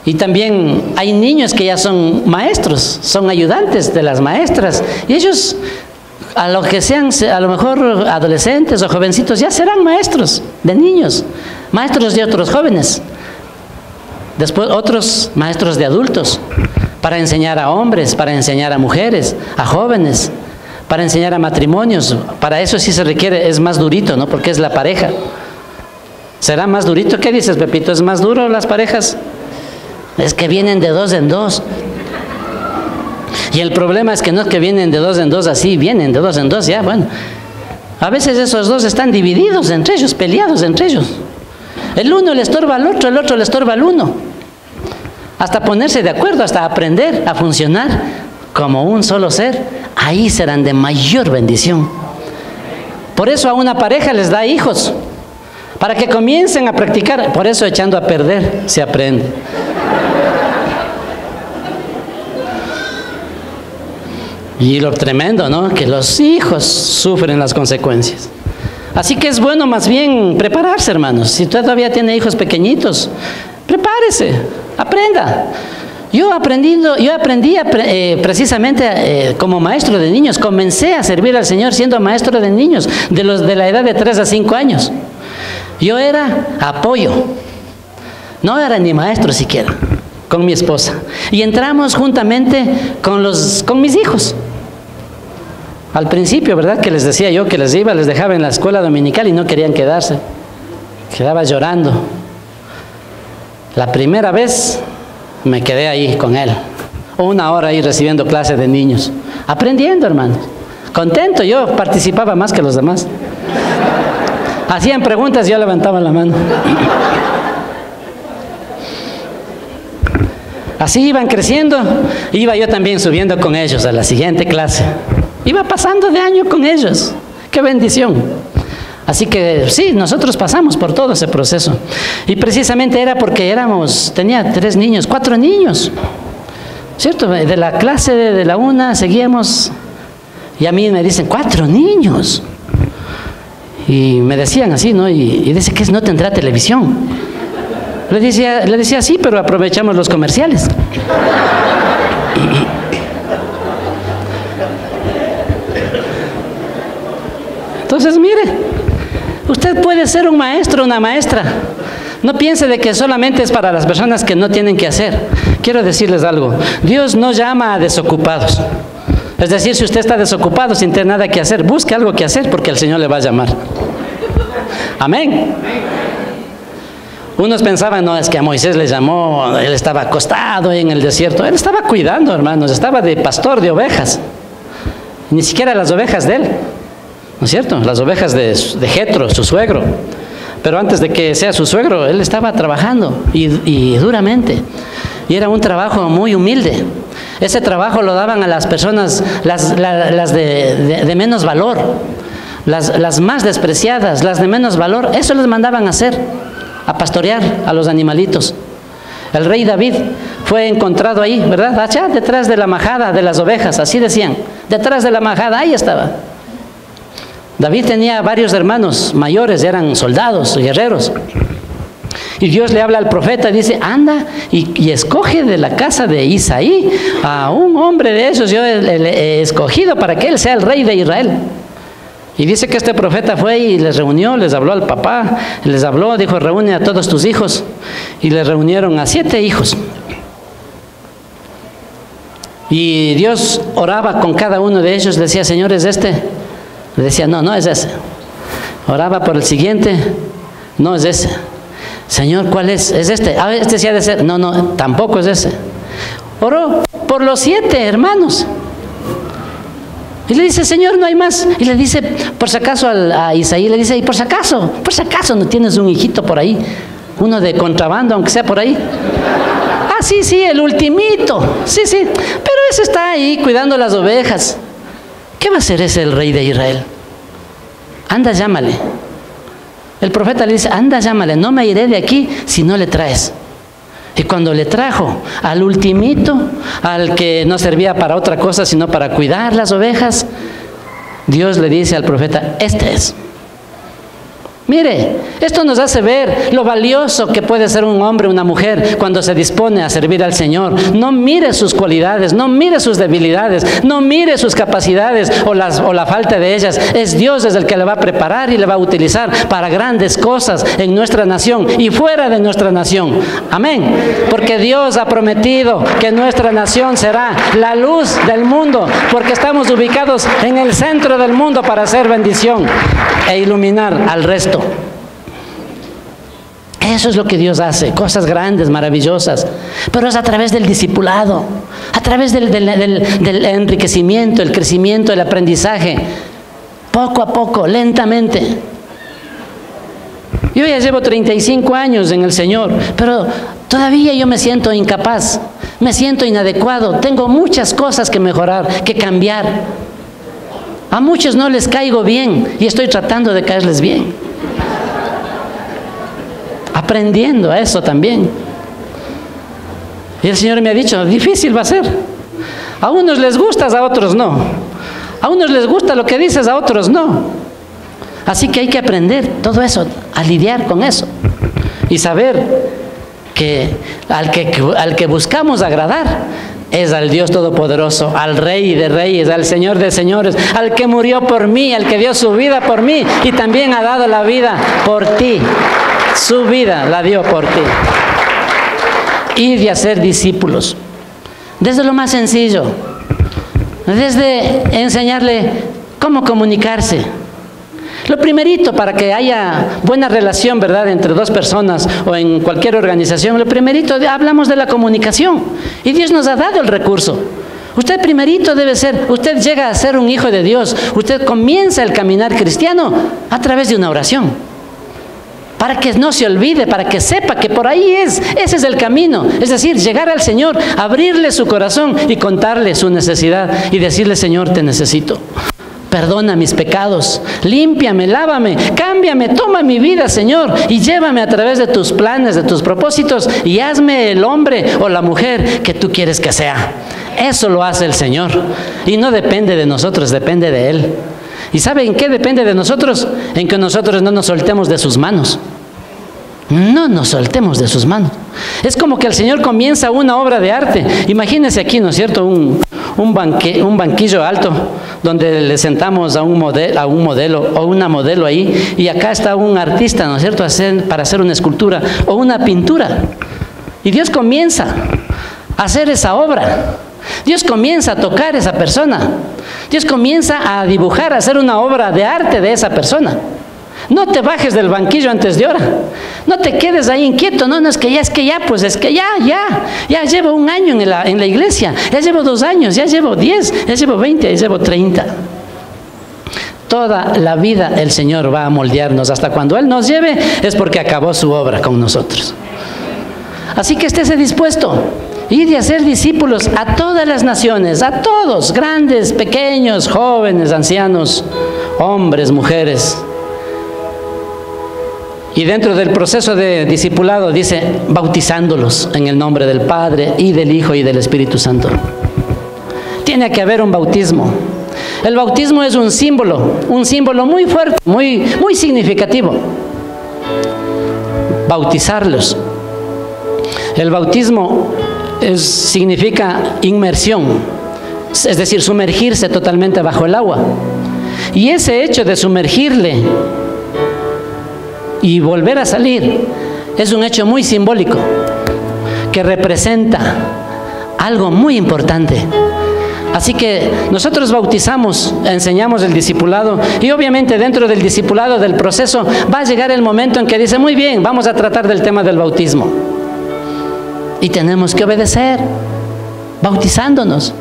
Y también hay niños que ya son maestros, son ayudantes de las maestras. Y ellos, a lo que sean, a lo mejor adolescentes o jovencitos, ya serán maestros de niños, maestros de otros jóvenes. Después otros maestros de adultos, para enseñar a hombres, para enseñar a mujeres, a jóvenes, para enseñar a matrimonios. Para eso sí se requiere, es más durito, ¿no? Porque es la pareja. ¿Será más durito? ¿Qué dices, Pepito? ¿Es más duro las parejas? Es que vienen de 2 en 2. Y el problema es que no es que vienen de 2 en 2 así, vienen de 2 en 2 ya, bueno. A veces esos dos están divididos entre ellos, peleados entre ellos. El uno le estorba al otro, el otro le estorba al uno. Hasta ponerse de acuerdo, hasta aprender a funcionar como un solo ser, ahí serán de mayor bendición. Por eso a una pareja les da hijos, para que comiencen a practicar. Por eso echando a perder se aprende. Y lo tremendo, ¿no? Que los hijos sufren las consecuencias. Así que es bueno más bien prepararse, hermanos. Si usted todavía tiene hijos pequeñitos, prepárese, aprenda. Yo aprendí precisamente como maestro de niños. Comencé a servir al Señor siendo maestro de niños, de la edad de 3 a 5 años. Yo era apoyo, no era ni maestro siquiera, con mi esposa. Y entramos juntamente con mis hijos. Al principio, ¿verdad? Que les decía yo que les dejaba en la escuela dominical y no querían quedarse. Quedaba llorando. La primera vez me quedé ahí con él. 1 hora ahí recibiendo clases de niños. Aprendiendo, hermanos. Contento, yo participaba más que los demás. Hacían preguntas y yo levantaba la mano. Así iban creciendo. Iba yo también subiendo con ellos a la siguiente clase. Iba pasando de año con ellos. ¡Qué bendición! Así que sí, nosotros pasamos por todo ese proceso. Y precisamente era porque tenía 4 niños. ¿Cierto? De la clase de la una seguíamos. Y a mí me dicen, 4 niños. Y me decían así, ¿no? Y dice que no tendrá televisión. Le decía, sí, pero aprovechamos los comerciales. Entonces, mire, usted puede ser un maestro, una maestra. No piense de que solamente es para las personas que no tienen que hacer. Quiero decirles algo. Dios no llama a desocupados. Es decir, si usted está desocupado sin tener nada que hacer, busque algo que hacer porque el Señor le va a llamar. Amén. Unos pensaban, no, es que a Moisés le llamó, él estaba acostado en el desierto. Él estaba cuidando, hermanos, estaba de pastor de ovejas. Ni siquiera las ovejas de él, ¿no es cierto? Las ovejas de Jetro, su suegro. Pero antes de que sea su suegro, él estaba trabajando y duramente. Y era un trabajo muy humilde. Ese trabajo lo daban a las personas, las de menos valor, las más despreciadas, las de menos valor. Eso les mandaban a hacer, a pastorear a los animalitos. El rey David fue encontrado ahí, ¿verdad? Allá detrás de la majada de las ovejas, así decían. Detrás de la majada, ahí estaba. David tenía varios hermanos mayores, eran soldados, guerreros. Y Dios le habla al profeta y dice, anda y escoge de la casa de Isaí a un hombre de esos, yo he escogido para que él sea el rey de Israel. Y dice que este profeta fue y les reunió, les habló al papá, les habló, dijo, reúne a todos tus hijos. Y les reunieron a 7 hijos. Y Dios oraba con cada uno de ellos, le decía, Señor, ¿es este? Le decía, no, no es ese. Oraba por el siguiente, no es ese. Señor, ¿cuál es? ¿Es este? Ah, este sí ha de ser. No, no, tampoco es ese. Oró por los 7 hermanos. Y le dice, Señor, no hay más. Y le dice, por si acaso a Isaí, le dice, y por si acaso no tienes un hijito por ahí, uno de contrabando, aunque sea por ahí. Ah, sí, sí, el ultimito. Sí, sí, pero ese está ahí cuidando las ovejas. ¿Qué va a hacer ese el rey de Israel? Anda, llámale. El profeta le dice, anda, llámale, no me iré de aquí si no le traes. Y cuando le trajo al ultimito, al que no servía para otra cosa sino para cuidar las ovejas, Dios le dice al profeta, este es. Mire, esto nos hace ver lo valioso que puede ser un hombre o una mujer cuando se dispone a servir al Señor. No mire sus cualidades, no mire sus debilidades, no mire sus capacidades o la falta de ellas. Es Dios el que le va a preparar y le va a utilizar para grandes cosas en nuestra nación y fuera de nuestra nación. Amén. Porque Dios ha prometido que nuestra nación será la luz del mundo, porque estamos ubicados en el centro del mundo para hacer bendición e iluminar al resto. Eso es lo que Dios hace, cosas grandes, maravillosas, pero es a través del discipulado, a través del enriquecimiento, el crecimiento, el aprendizaje, poco a poco, lentamente. Yo ya llevo 35 años en el Señor, pero todavía yo me siento incapaz, me siento inadecuado, tengo muchas cosas que mejorar, que cambiar. A muchos no les caigo bien y estoy tratando de caerles bien. Aprendiendo a eso también. Y el Señor me ha dicho, difícil va a ser. A unos les gustas, a otros no. A unos les gusta lo que dices, a otros no. Así que hay que aprender todo eso, a lidiar con eso. Y saber que al que buscamos agradar es al Dios Todopoderoso, al Rey de Reyes, al Señor de Señores, al que murió por mí, al que dio su vida por mí y también ha dado la vida por ti. Su vida la dio por ti. Ir y hacer discípulos. Desde lo más sencillo, desde enseñarle cómo comunicarse. Lo primerito para que haya buena relación, ¿verdad?, entre dos personas o en cualquier organización, lo primerito, hablamos de la comunicación. Y Dios nos ha dado el recurso. Usted primerito debe ser, usted llega a ser un hijo de Dios, usted comienza el caminar cristiano a través de una oración. Para que no se olvide, para que sepa que por ahí ese es el camino. Es decir, llegar al Señor, abrirle su corazón y contarle su necesidad y decirle, Señor, te necesito. Perdona mis pecados, límpiame, lávame, cámbiame, toma mi vida, Señor, y llévame a través de tus planes, de tus propósitos, y hazme el hombre o la mujer que tú quieres que sea. Eso lo hace el Señor, y no depende de nosotros, depende de Él. ¿Y sabe en qué depende de nosotros? En que nosotros no nos soltemos de sus manos. No nos soltemos de sus manos. Es como que el Señor comienza una obra de arte. Imagínense aquí, ¿no es cierto? Un banquillo alto donde le sentamos a un modelo o una modelo ahí, y acá está un artista, ¿no es cierto?, para hacer una escultura o una pintura. Y Dios comienza a hacer esa obra. Dios comienza a tocar a esa persona. Dios comienza a dibujar, a hacer una obra de arte de esa persona. No te bajes del banquillo antes de hora. No te quedes ahí inquieto. No, es que ya llevo un año en la iglesia. Ya llevo 2 años, ya llevo 10, ya llevo 20, ya llevo 30. Toda la vida el Señor va a moldearnos. Hasta cuando Él nos lleve es porque acabó su obra con nosotros. Así que estése dispuesto. Ir y hacer discípulos a todas las naciones, a todos, grandes, pequeños, jóvenes, ancianos, hombres, mujeres. Y dentro del proceso de discipulado dice, bautizándolos en el nombre del Padre y del Hijo y del Espíritu Santo. Tiene que haber un bautismo. El bautismo es un símbolo muy fuerte, muy significativo. Bautizarlos. El bautismo significa inmersión, es decir, sumergirse totalmente bajo el agua. Y ese hecho de sumergirle y volver a salir es un hecho muy simbólico que representa algo muy importante. Así que nosotros bautizamos, enseñamos el discipulado, y obviamente dentro del discipulado, del proceso, va a llegar el momento en que dice, muy bien, vamos a tratar del tema del bautismo. Y tenemos que obedecer, bautizándonos.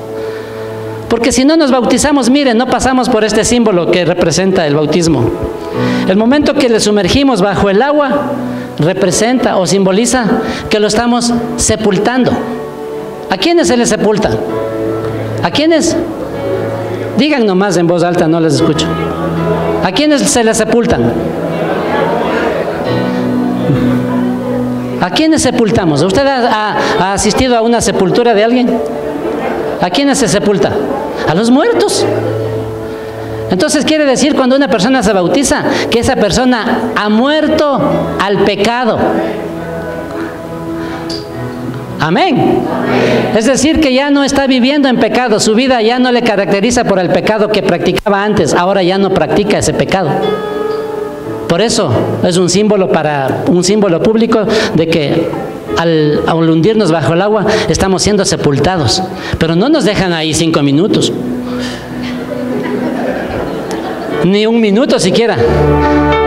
Porque si no nos bautizamos, miren, no pasamos por este símbolo que representa el bautismo. El momento que le sumergimos bajo el agua, representa o simboliza que lo estamos sepultando. ¿A quiénes se les sepulta? ¿A quiénes? Digan nomás en voz alta, no les escucho. ¿A quiénes se les sepultan? ¿A quiénes sepultamos? ¿Usted ha asistido a una sepultura de alguien? ¿A quiénes se sepulta? A los muertos. Entonces quiere decir, cuando una persona se bautiza, que esa persona ha muerto al pecado. Amén. Es decir, que ya no está viviendo en pecado. Su vida ya no le caracteriza por el pecado que practicaba antes. Ahora ya no practica ese pecado. Por eso es un símbolo público de que al hundirnos bajo el agua estamos siendo sepultados. Pero no nos dejan ahí 5 minutos. Ni 1 minuto siquiera.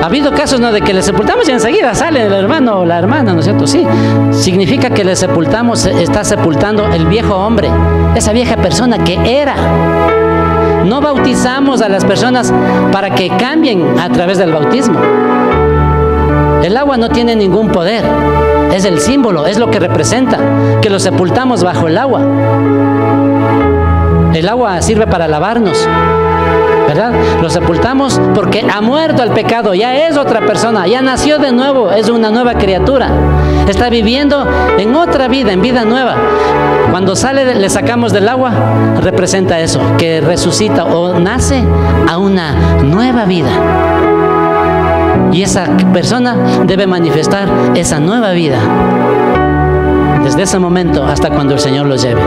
Ha habido casos, ¿no?, de que le sepultamos y enseguida sale el hermano o la hermana, ¿no es cierto? Sí, significa que le sepultamos, está sepultando el viejo hombre, esa vieja persona que era. No bautizamos a las personas para que cambien a través del bautismo. El agua no tiene ningún poder, es el símbolo, es lo que representa, que lo sepultamos bajo el agua. El agua sirve para lavarnos, ¿verdad? Lo sepultamos porque ha muerto al pecado, ya es otra persona, ya nació de nuevo, es una nueva criatura, está viviendo en otra vida, en vida nueva. Cuando sale, le sacamos del agua, representa eso, que resucita o nace a una nueva vida. Y esa persona debe manifestar esa nueva vida desde ese momento hasta cuando el Señor los lleve.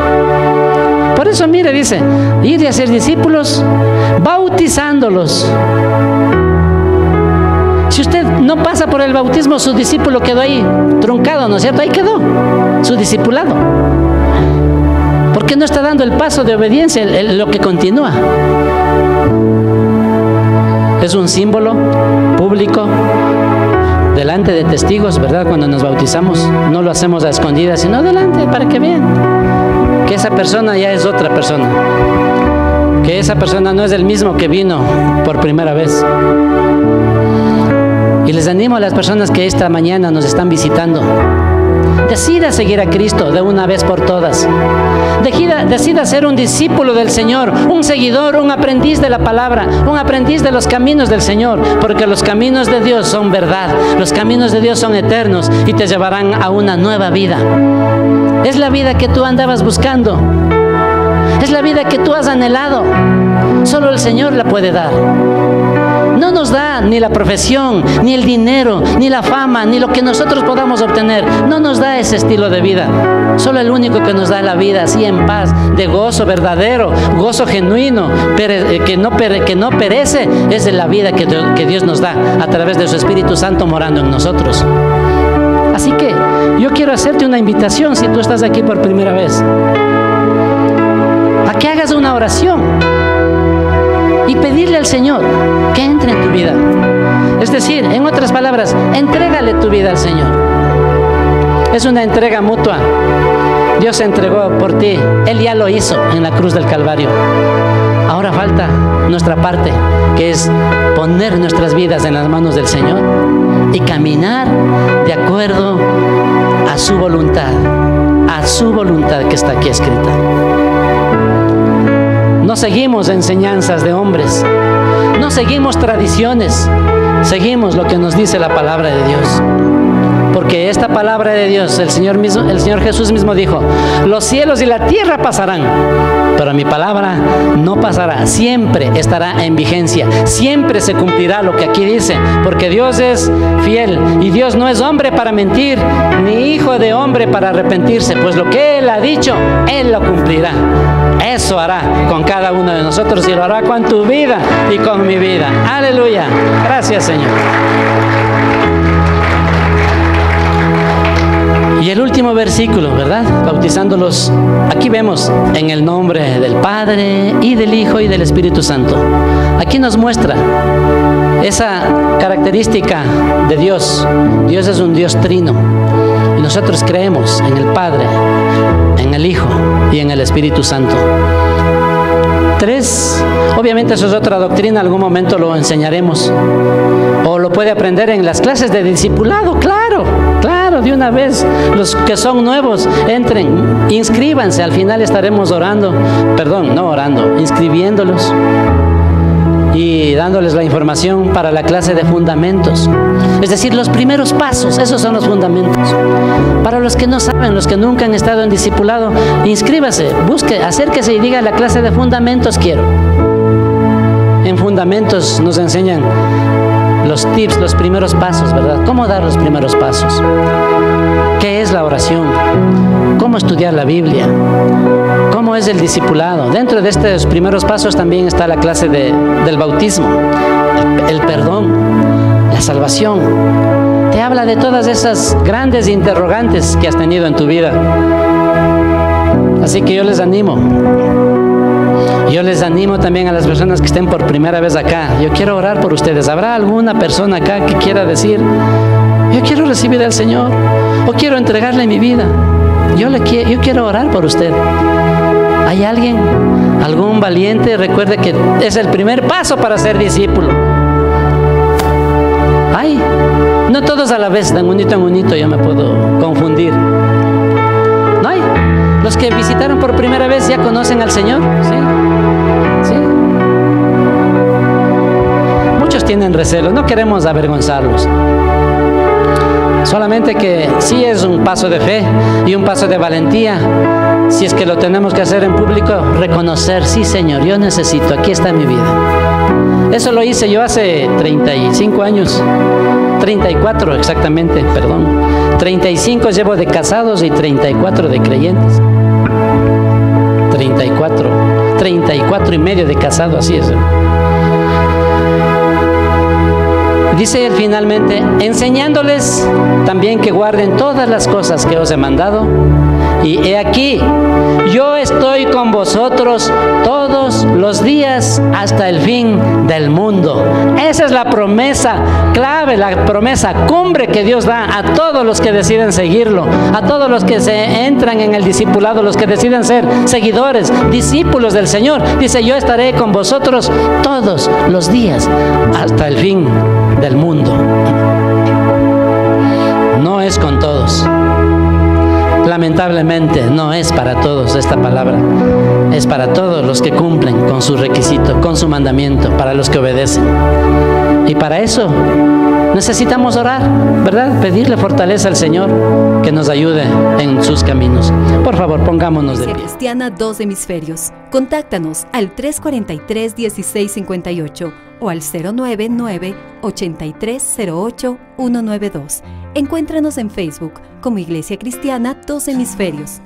Por eso, mire, dice, ir y hacer discípulos, bautizándolos. Si usted no pasa por el bautismo, su discípulo quedó ahí truncado, ¿no es cierto? Ahí quedó su discipulado, porque no está dando el paso de obediencia, lo que continúa. Es un símbolo público delante de testigos, ¿verdad? Cuando nos bautizamos, no lo hacemos a escondidas, sino delante, para que vean que esa persona ya es otra persona, que esa persona no es el mismo que vino por primera vez. Y les animo a las personas que esta mañana nos están visitando: decida seguir a Cristo de una vez por todas. Decida ser un discípulo del Señor, un seguidor, un aprendiz de la palabra, un aprendiz de los caminos del Señor, porque los caminos de Dios son verdad, los caminos de Dios son eternos y te llevarán a una nueva vida. Es la vida que tú andabas buscando, es la vida que tú has anhelado. Solo el Señor la puede dar. no nos da ni la profesión, ni el dinero, ni la fama, ni lo que nosotros podamos obtener. No nos da ese estilo de vida. Solo el único que nos da la vida así en paz, de gozo verdadero, gozo genuino, que no perece, es de la vida que Dios nos da a través de su Espíritu Santo morando en nosotros. Así que yo quiero hacerte una invitación, si tú estás aquí por primera vez, a que hagas una oración y pedirle al Señor que entre en tu vida. Es decir, en otras palabras, entrégale tu vida al Señor. Es una entrega mutua. Dios se entregó por ti. Él ya lo hizo en la cruz del Calvario. Ahora falta nuestra parte, que es poner nuestras vidas en las manos del Señor y caminar de acuerdo a su voluntad que está aquí escrita. No seguimos enseñanzas de hombres, no seguimos tradiciones, seguimos lo que nos dice la palabra de Dios. Porque esta palabra de Dios, el Señor Jesús mismo dijo: los cielos y la tierra pasarán, pero mi palabra no pasará. Siempre estará en vigencia, siempre se cumplirá lo que aquí dice, porque Dios es fiel y Dios no es hombre para mentir, ni hijo de hombre para arrepentirse, pues lo que Él ha dicho, Él lo cumplirá. Eso hará con cada uno de nosotros y lo hará con tu vida y con mi vida. Aleluya. Gracias, Señor. Y el último versículo, ¿verdad? Bautizándolos, aquí vemos en el nombre del Padre y del Hijo y del Espíritu Santo. Aquí nos muestra esa característica de Dios. Dios es un Dios trino. Y nosotros creemos en el Padre, en el Hijo y en el Espíritu Santo. Tres, obviamente eso es otra doctrina, algún momento lo enseñaremos. O lo puede aprender en las clases de discipulado, claro, de una vez. Los que son nuevos, entren, inscríbanse, al final estaremos inscribiéndolos y dándoles la información para la clase de fundamentos. Es decir, los primeros pasos, esos son los fundamentos. Para los que no saben, los que nunca han estado en discipulado, inscríbase, busque, acérquese y diga: la clase de fundamentos quiero. En fundamentos nos enseñan los tips, los primeros pasos, ¿verdad? ¿Cómo dar los primeros pasos? ¿Qué es la oración? ¿Cómo estudiar la Biblia? ¿Cómo es el discipulado? Dentro de estos primeros pasos también está la clase del bautismo, el perdón, la salvación. Te habla de todas esas grandes interrogantes que has tenido en tu vida. Así que yo les animo también a las personas que estén por primera vez acá. Yo quiero orar por ustedes. ¿Habrá alguna persona acá que quiera decir: yo quiero recibir al Señor, o quiero entregarle mi vida? Yo quiero orar por usted. ¿Hay alguien? ¿Algún valiente? Recuerde que es el primer paso para ser discípulo. Ay, no todos a la vez, de unito en unito, yo me puedo confundir. ¿No hay? Los que visitaron por primera vez ya conocen al Señor, ¿sí? ¿Sí? Muchos tienen recelo, no queremos avergonzarlos. Solamente que sí es un paso de fe y un paso de valentía. Si es que lo tenemos que hacer en público, reconocer: sí, Señor, yo necesito, aquí está mi vida. Eso lo hice yo hace 35 años, 34 exactamente, perdón. 35 llevo de casados y 34 de creyentes. 34 y medio de casado, así es. Dice él finalmente: enseñándoles también que guarden todas las cosas que os he mandado. Y he aquí, yo estoy con vosotros todos los días hasta el fin del mundo. Esa es la promesa clave, la promesa cumbre que Dios da a todos los que deciden seguirlo, a todos los que se entran en el discipulado, los que deciden ser seguidores, discípulos del Señor. Dice: yo estaré con vosotros todos los días hasta el fin del mundo. No es con todos. Lamentablemente no es para todos esta palabra. Es para todos los que cumplen con su requisito, con su mandamiento, para los que obedecen. Y para eso necesitamos orar, ¿verdad? Pedirle fortaleza al Señor que nos ayude en sus caminos. Por favor, pongámonos de pie. Iglesia Cristiana Dos Hemisferios. Contáctanos al 343-1658 o al 099-8308-192. Encuéntranos en Facebook como Iglesia Cristiana Dos Hemisferios.